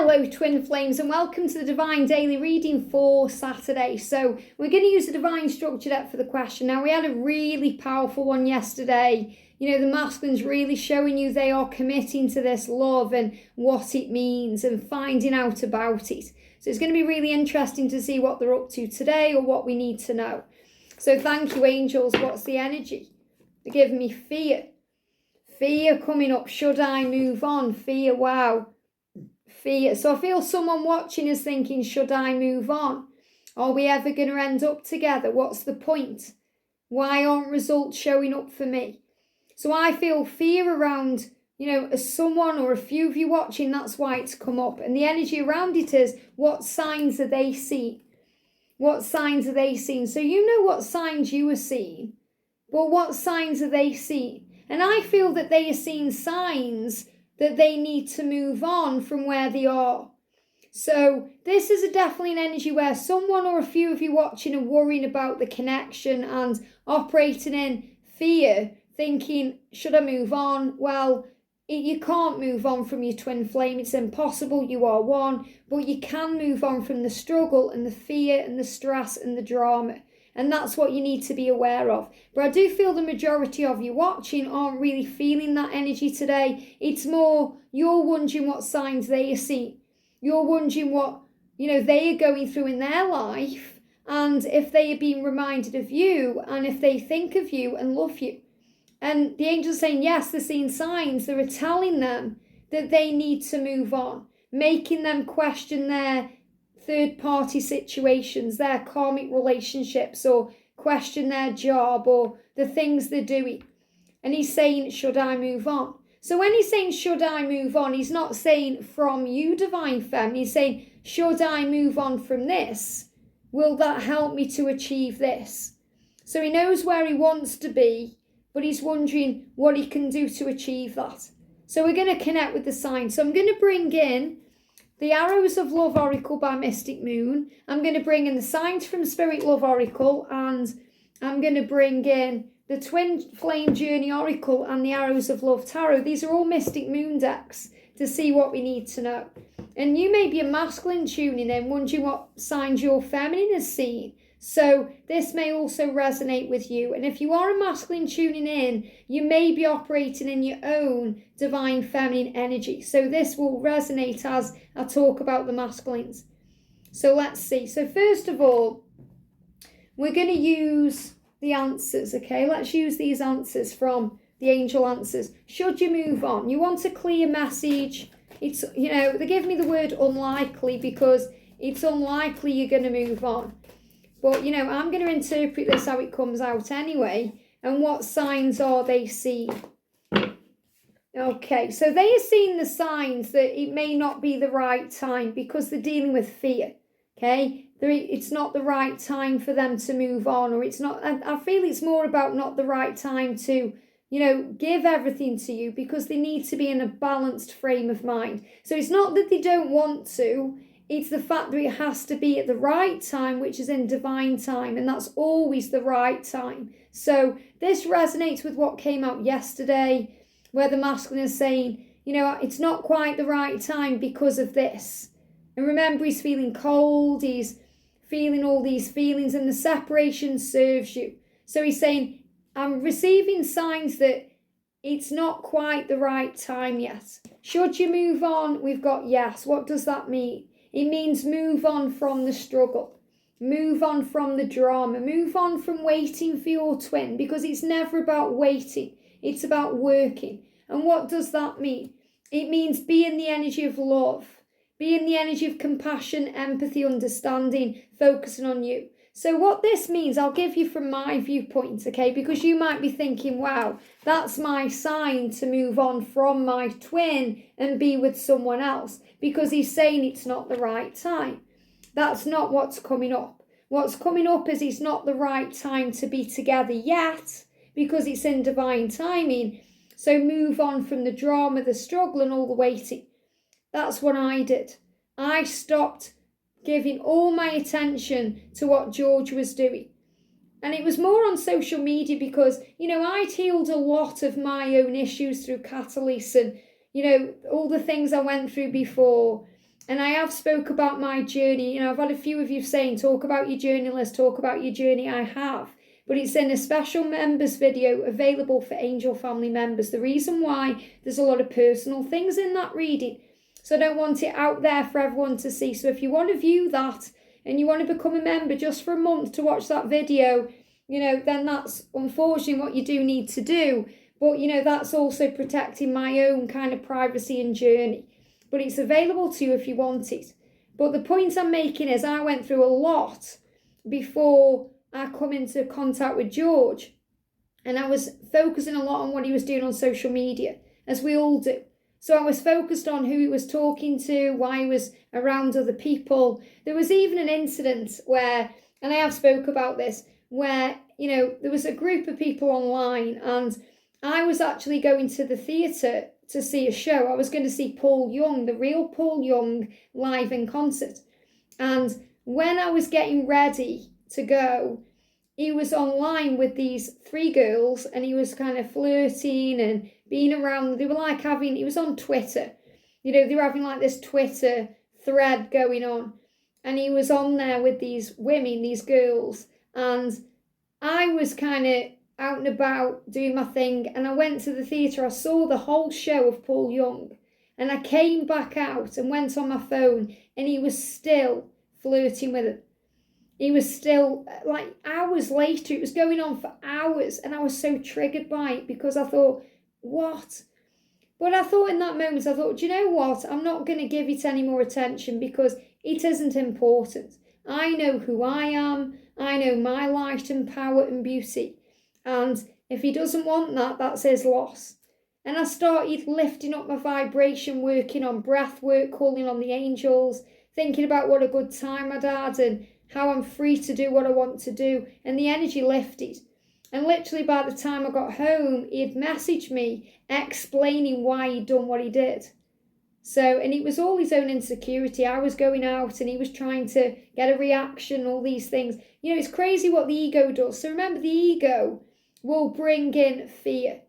Hello twin flames and welcome to the Divine Daily Reading for Saturday. So we're going to use the Divine Structure deck for the question. Now we had a really powerful one yesterday. You know, the masculines really showing you they are committing to this love and what it means and finding out about it. So it's going to be really interesting to see what they're up to today or what we need to know. So thank you angels. What's the energy? They're giving me fear. Fear coming up. Should I move on? Fear, wow. Fear. So I feel someone watching is thinking, should I move on? Are we ever going to end up together? What's the point? Why aren't results showing up for me? So I feel fear around, you know, as someone or a few of you watching, that's why it's come up. And the energy around it is, what signs are they seeing? What signs are they seeing? So you know what signs you are seeing, but what signs are they seeing? And I feel that they are seeing signs that they need to move on from where they are. So this is definitely an energy where someone or a few of you watching are worrying about the connection and operating in fear, thinking, should I move on? Well, you can't move on from your twin flame. It's impossible. You are one. But you can move on from the struggle and the fear and the stress and the drama. And that's what you need to be aware of. But I do feel the majority of you watching aren't really feeling that energy today. It's more you're wondering what signs they are seeing. You're wondering what, you know, they are going through in their life. And if they are being reminded of you and if they think of you and love you. And the angels are saying, yes, they're seeing signs. They're telling them that they need to move on. Making them question their third-party situations, their karmic relationships, or question their job or the things they're doing. And he's saying, should I move on? So when he's saying, should I move on, he's not saying from you, Divine Femme. He's saying, should I move on from this? Will that help me to achieve this? So he knows where he wants to be, but he's wondering what he can do to achieve that. So we're going to connect with the signs. So I'm going to bring in the Arrows of Love Oracle by Mystic Moon. I'm going to bring in the Signs from Spirit Love Oracle, and I'm going to bring in the Twin Flame Journey Oracle and the Arrows of Love Tarot. These are all Mystic Moon decks to see what we need to know. And you may be a masculine tuning in, wondering what signs your feminine is seeing. So this may also resonate with you. And if you are a masculine tuning in, you may be operating in your own divine feminine energy. So this will resonate as I talk about the masculines. So let's see. So first of all, we're going to use the answers, okay? Let's use these answers from the angel answers. Should you move on? You want a clear message. It's, you know, they give me the word unlikely because it's unlikely you're going to move on. But, you know, I'm going to interpret this how it comes out anyway. And what signs are they seeing? Okay, so they are seeing the signs that it may not be the right time because they're dealing with fear. Okay, it's not the right time for them to move on, or it's not. I feel it's more about not the right time to, you know, give everything to you because they need to be in a balanced frame of mind. So it's not that they don't want to. It's the fact that it has to be at the right time, which is in divine time, and that's always the right time. So this resonates with what came out yesterday, where the masculine is saying, you know, it's not quite the right time because of this. And remember, he's feeling cold, he's feeling all these feelings, and the separation serves you. So he's saying, I'm receiving signs that it's not quite the right time yet. Should you move on? We've got yes. What does that mean? It means move on from the struggle, move on from the drama, move on from waiting for your twin, because it's never about waiting, it's about working. And what does that mean? It means be in the energy of love, be in the energy of compassion, empathy, understanding, focusing on you. So what this means, I'll give you from my viewpoint, okay, because you might be thinking, wow, that's my sign to move on from my twin and be with someone else, because he's saying it's not the right time. That's not what's coming up. What's coming up is it's not the right time to be together yet, because it's in divine timing. So move on from the drama, the struggle, and all the waiting. That's what I did. I stopped giving all my attention to what George was doing. And it was more on social media because, you know, I'd healed a lot of my own issues through Catalyst and, you know, all the things I went through before. And I have spoke about my journey. I've had a few of you saying, talk about your journey, let's talk about your journey. I have. But it's in a special members video available for Angel family members. The reason why, there's a lot of personal things in that reading. So I don't want it out there for everyone to see. So if you want to view that and you want to become a member just for a month to watch that video, then that's unfortunately what you do need to do. But, that's also protecting my own kind of privacy and journey. But it's available to you if you want it. But the point I'm making is I went through a lot before I come into contact with George. And I was focusing a lot on what he was doing on social media, as we all do. So I was focused on who he was talking to, why he was around other people. There was even an incident where, and I have spoke about this, where, there was a group of people online and I was actually going to the theatre to see a show. I was going to see Paul Young, the real Paul Young, live in concert. And when I was getting ready to go, he was online with these 3 girls and he was kind of flirting and being around. They were like he was on Twitter. They were having like this Twitter thread going on. And he was on there with these women, these girls. And I was kind of out and about doing my thing. And I went to the theatre. I saw the whole show of Paul Young. And I came back out and went on my phone. And he was still flirting with it. He was still, like hours later, it was going on for hours. And I was so triggered by it because I thought, what? But I thought in that moment, do you know what? I'm not going to give it any more attention because it isn't important. I know who I am. I know my light and power and beauty. And if he doesn't want that, that's his loss. And I started lifting up my vibration, working on breath work, calling on the angels, thinking about what a good time I'd had and how I'm free to do what I want to do. And the energy lifted. And literally by the time I got home, he had messaged me explaining why he'd done what he did. So, and it was all his own insecurity. I was going out and he was trying to get a reaction, all these things. It's crazy what the ego does. So remember, the ego will bring in fear.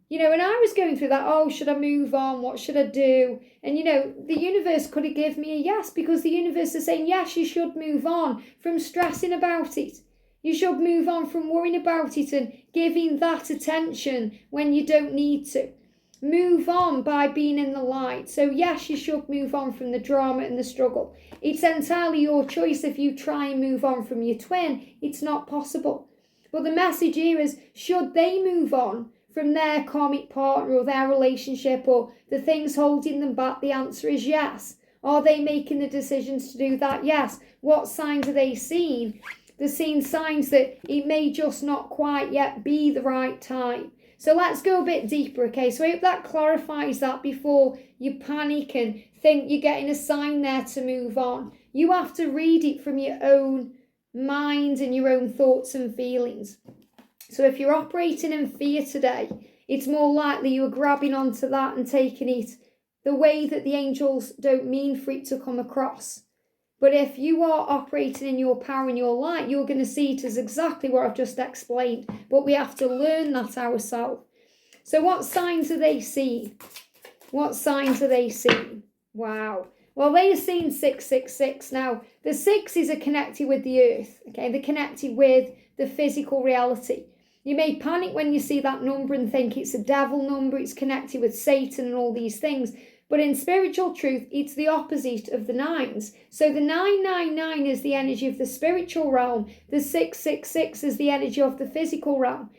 And I was going through that, should I move on? What should I do? And, the universe could have given me a yes because the universe is saying, yes, you should move on from stressing about it. You should move on from worrying about it and giving that attention when you don't need to. Move on by being in the light. So yes, you should move on from the drama and the struggle. It's entirely your choice if you try and move on from your twin. It's not possible. But the message here is, should they move on from their karmic partner or their relationship or the things holding them back? The answer is yes. Are they making the decisions to do that? Yes. What signs are they seeing? They're seeing signs that it may just not quite yet be the right time. So let's go a bit deeper, okay? So I hope that clarifies that before you panic and think you're getting a sign there to move on. You have to read it from your own mind and your own thoughts and feelings. So if you're operating in fear today, it's more likely you're grabbing onto that and taking it the way that the angels don't mean for it to come across. But if you are operating in your power and your light, you're going to see it as exactly what I've just explained. But we have to learn that ourselves. So what signs are they seeing? What signs are they seeing? Wow. Well, they are seeing 666. Now, the 6s are connected with the earth. Okay, they're connected with the physical reality. You may panic when you see that number and think it's a devil number. It's connected with Satan and all these things. But in spiritual truth, it's the opposite of the 9s. So the 999 is the energy of the spiritual realm. The 666 is the energy of the physical realm.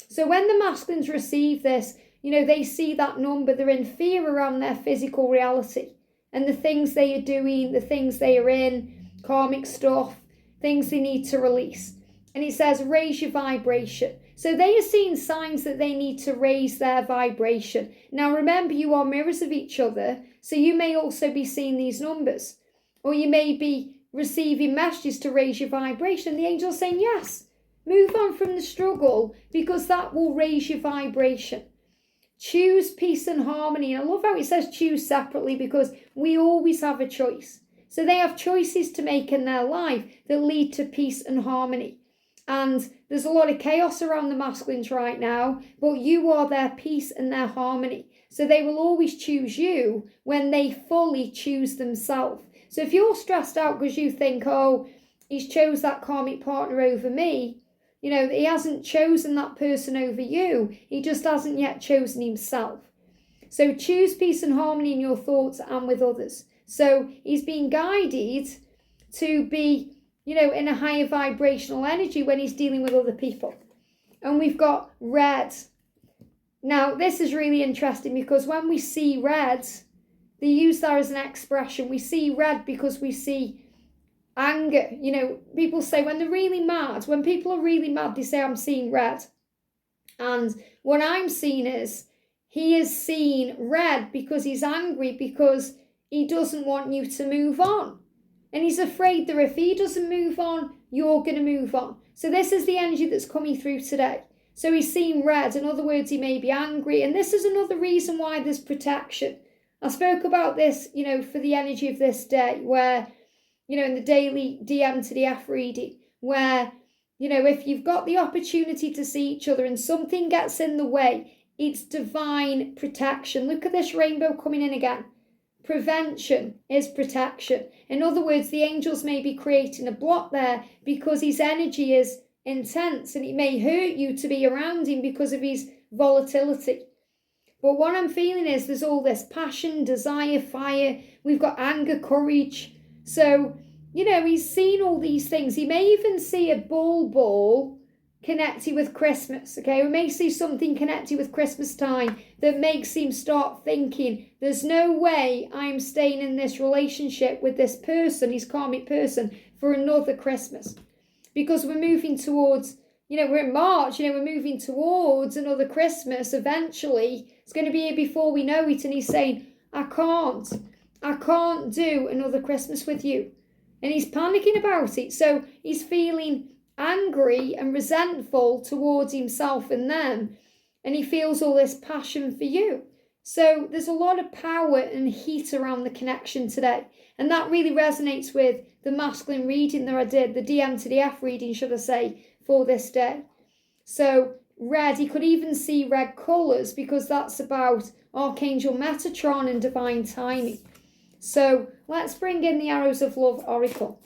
So when the masculines receive this, they see that number. They're in fear around their physical reality and the things they are doing, the things they are in, karmic stuff, things they need to release. And it says, raise your vibration. So they are seeing signs that they need to raise their vibration. Now remember, you are mirrors of each other. So you may also be seeing these numbers. Or you may be receiving messages to raise your vibration. The angel's saying, yes, move on from the struggle because that will raise your vibration. Choose peace and harmony. And I love how it says choose separately because we always have a choice. So they have choices to make in their life that lead to peace and harmony. And there's a lot of chaos around the masculines right now, but you are their peace and their harmony. So they will always choose you when they fully choose themselves. So if you're stressed out because you think, oh, he's chose that karmic partner over me, you know, he hasn't chosen that person over you. He just hasn't yet chosen himself. So choose peace and harmony in your thoughts and with others. So he's being guided to be, you know, in a higher vibrational energy when he's dealing with other people. And we've got red. Now, this is really interesting because when we see red, they use that as an expression. We see red because we see anger. You know, people say when they're really mad, when people are really mad, they say, I'm seeing red. And what I'm seeing is, he is seeing red because he's angry, because he doesn't want you to move on. And he's afraid that if he doesn't move on, you're going to move on. So this is the energy that's coming through today. So he's seeing red. In other words, he may be angry. And this is another reason why there's protection. I spoke about this, you know, for the energy of this day, where, you know, in the daily DM to the F reading, where, you know, if you've got the opportunity to see each other and something gets in the way, it's divine protection. Look at this rainbow coming in again. Prevention is protection. In other words, the angels may be creating a block there because his energy is intense and it may hurt you to be around him because of his volatility. But what I'm feeling is there's all this passion, desire, fire. We've got anger, courage. So, you know, he's seen all these things. He may even see a ball connected with Christmas, okay? We may see something connected with Christmas time that makes him start thinking, there's no way I'm staying in this relationship with this person, his karmic person, for another Christmas. Because we're moving towards, you know, we're in March, you know, we're moving towards another Christmas eventually. It's going to be here before we know it. And he's saying, I can't do another Christmas with you. And he's panicking about it. So he's feeling angry and resentful towards himself and them, and he feels all this passion for you. So there's a lot of power and heat around the connection today, and that really resonates with the masculine reading that I did, the DM to the F reading, should I say, for this day. So red, he could even see red colours because that's about Archangel Metatron and divine timing. So let's bring in the Arrows of Love Oracle.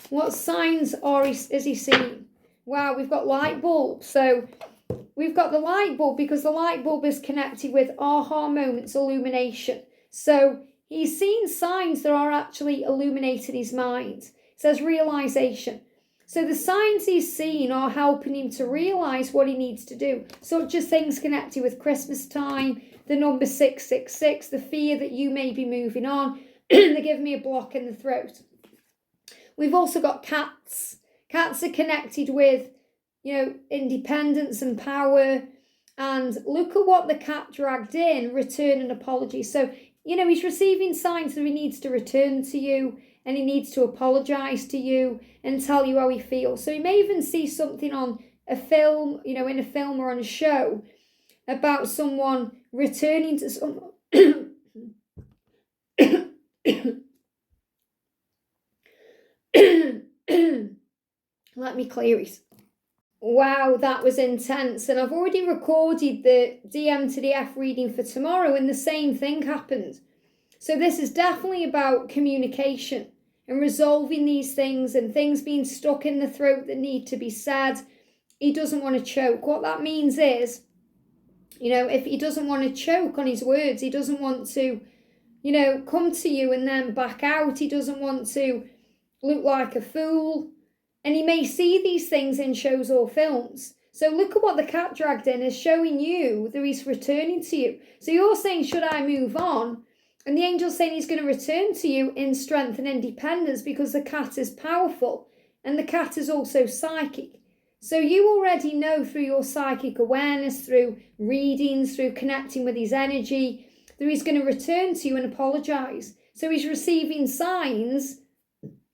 What signs is he seeing? Wow, we've got light bulb. So we've got the light bulb because the light bulb is connected with aha moments, illumination. So he's seeing signs that are actually illuminating his mind. It says realization. So the signs he's seeing are helping him to realize what he needs to do. Such as things connected with Christmas time, the number 666, the fear that you may be moving on. They give me a block in the throat. We've also got cats. Cats are connected with, you know, independence and power. And look at what the cat dragged in, return an apology. So, you know, he's receiving signs that he needs to return to you and he needs to apologise to you and tell you how he feels. So he may even see something on a film, you know, in a film or on a show about someone returning to someone. Let me clear it. Wow, that was intense. And I've already recorded the DM to the F reading for tomorrow and the same thing happened. So this is definitely about communication and resolving these things and things being stuck in the throat that need to be said. He doesn't want to choke. What that means is, you know, if he doesn't want to choke on his words, he doesn't want to, you know, come to you and then back out. He doesn't want to look like a fool. And he may see these things in shows or films. So look at what the cat dragged in is showing you that he's returning to you. So you're saying, should I move on? And the angel's saying he's going to return to you in strength and independence because the cat is powerful and the cat is also psychic. So you already know through your psychic awareness, through readings, through connecting with his energy, that he's going to return to you and apologise. So he's receiving signs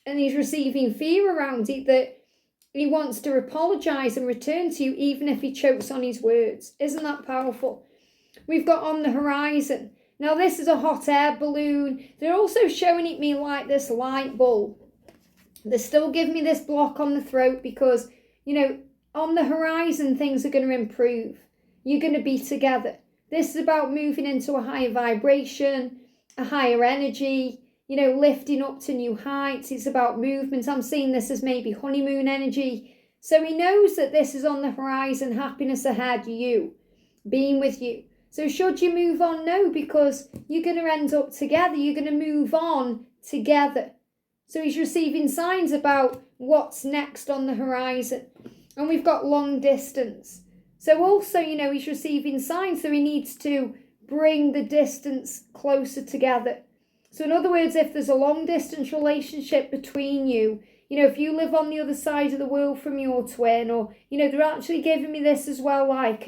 and he's receiving fear around it that he wants to apologise and return to you even if he chokes on his words. Isn't that powerful? We've got on the horizon. Now this is a hot air balloon. They're also showing it me like this light bulb. They're still giving me this block on the throat because, you know, on the horizon things are going to improve. You're going to be together. This is about moving into a higher vibration, a higher energy. lifting up to new heights. It's about movement. I'm seeing this as maybe honeymoon energy. So he knows that this is on the horizon, happiness ahead, you, being with you. So should you move on? No, because you're going to end up together. You're going to move on together. So he's receiving signs about what's next on the horizon. And we've got long distance. So also, he's receiving signs that he needs to bring the distance closer together. So in other words, if there's a long distance relationship between you, if you live on the other side of the world from your twin, or, they're actually giving me this as well, like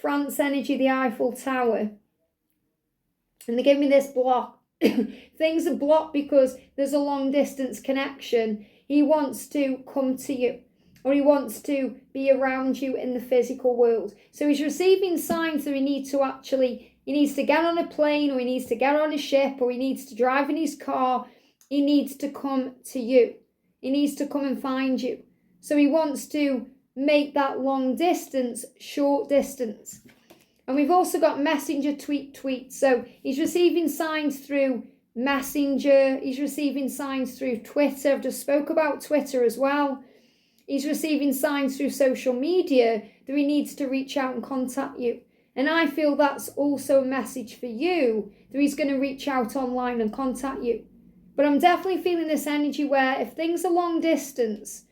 France energy, the Eiffel Tower. And they give me this block. Things are blocked because there's a long distance connection. He wants to come to you, or he wants to be around you in the physical world. So he's receiving signs that he needs to get on a plane, or he needs to get on a ship, or he needs to drive in his car. He needs to come to you. He needs to come and find you. So he wants to make that long distance short distance. And we've also got messenger, tweet. So he's receiving signs through messenger. He's receiving signs through Twitter. I've just spoke about Twitter as well. He's receiving signs through social media that he needs to reach out and contact you. And I feel that's also a message for you, that he's going to reach out online and contact you. But I'm definitely feeling this energy where if things are long distance,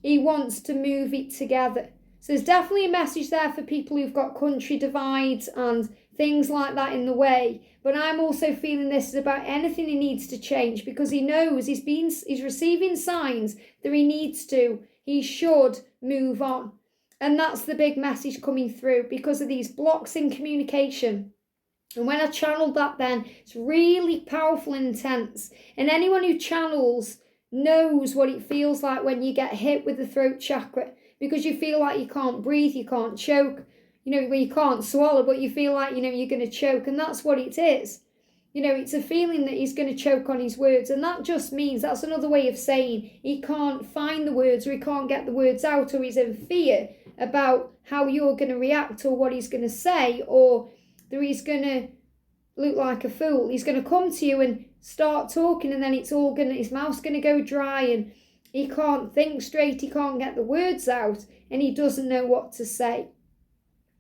he wants to move it together. So there's definitely a message there for people who've got country divides and things like that in the way. But I'm also feeling this is about anything he needs to change, because he knows he's receiving signs that he should move on. And that's the big message coming through because of these blocks in communication. And when I channeled that then, it's really powerful and intense. And anyone who channels knows what it feels like when you get hit with the throat chakra, because you feel like you can't breathe, you can't choke, where you can't swallow, but you feel like, you're going to choke. And that's what it is. It's a feeling that he's going to choke on his words. And that just means, that's another way of saying he can't find the words, or he can't get the words out, or he's in fear about how you're going to react, or what he's going to say, or that he's going to look like a fool. He's going to come to you and start talking, and then his mouth's going to go dry, and he can't think straight, he can't get the words out, and he doesn't know what to say.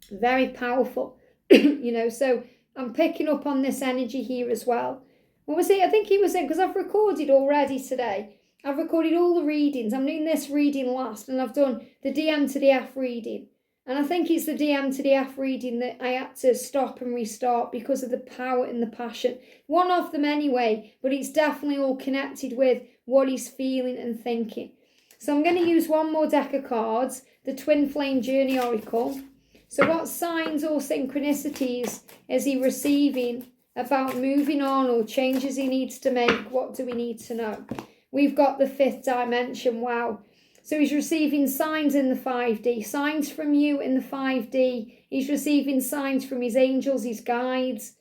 Very powerful, so I'm picking up on this energy here as well. What was it? I think he was in, because I've recorded already today. I've recorded all the readings. I'm doing this reading last, and I've done the DM to the F reading. And I think it's the DM to the F reading that I had to stop and restart because of the power and the passion. One of them anyway, but it's definitely all connected with what he's feeling and thinking. So I'm going to use one more deck of cards, the Twin Flame Journey Oracle. So what signs or synchronicities is he receiving about moving on, or changes he needs to make? What do we need to know? We've got the fifth dimension. Wow. So he's receiving signs in the 5D, signs from you in the 5D. He's receiving signs from his angels, his guides.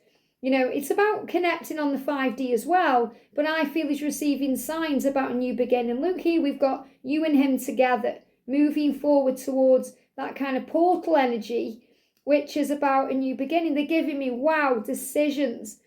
It's about connecting on the 5D as well, but I feel he's receiving signs about a new beginning. Look here, we've got you and him together, moving forward towards that kind of portal energy, which is about a new beginning. They're giving me, wow, decisions.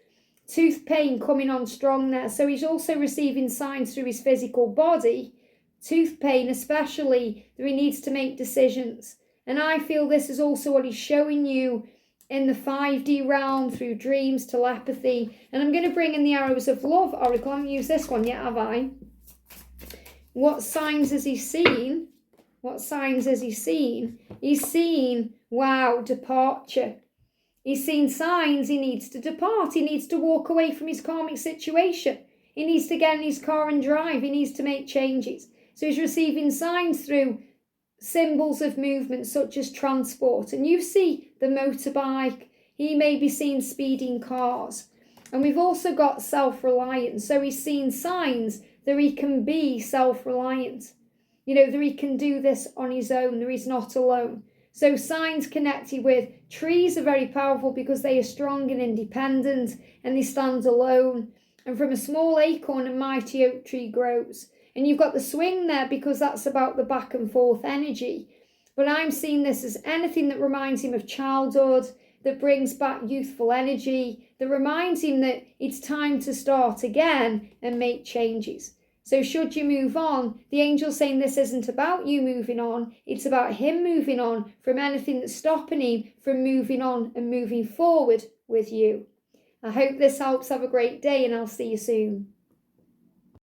Tooth pain coming on strong there. So he's also receiving signs through his physical body, tooth pain especially, that he needs to make decisions. And I feel this is also what he's showing you in the 5D realm through dreams, telepathy. And I'm going to bring in the Arrows of Love Oracle. I haven't used this one yet, have I? What signs has he seen? What signs has he seen? He's seen, wow, departure. He's seen signs he needs to depart. He needs to walk away from his karmic situation. He needs to get in his car and drive. He needs to make changes. So he's receiving signs through symbols of movement such as transport. And you see the motorbike. He may be seeing speeding cars. And we've also got self-reliance. So he's seen signs that he can be self-reliant. That he can do this on his own, that he's not alone. So signs connected with trees are very powerful because they are strong and independent, and they stand alone. And from a small acorn, a mighty oak tree grows. And you've got the swing there because that's about the back and forth energy. But I'm seeing this as anything that reminds him of childhood, that brings back youthful energy, that reminds him that it's time to start again and make changes. So should you move on, the angel's saying this isn't about you moving on, it's about him moving on from anything that's stopping him from moving on and moving forward with you. I hope this helps. Have a great day, and I'll see you soon.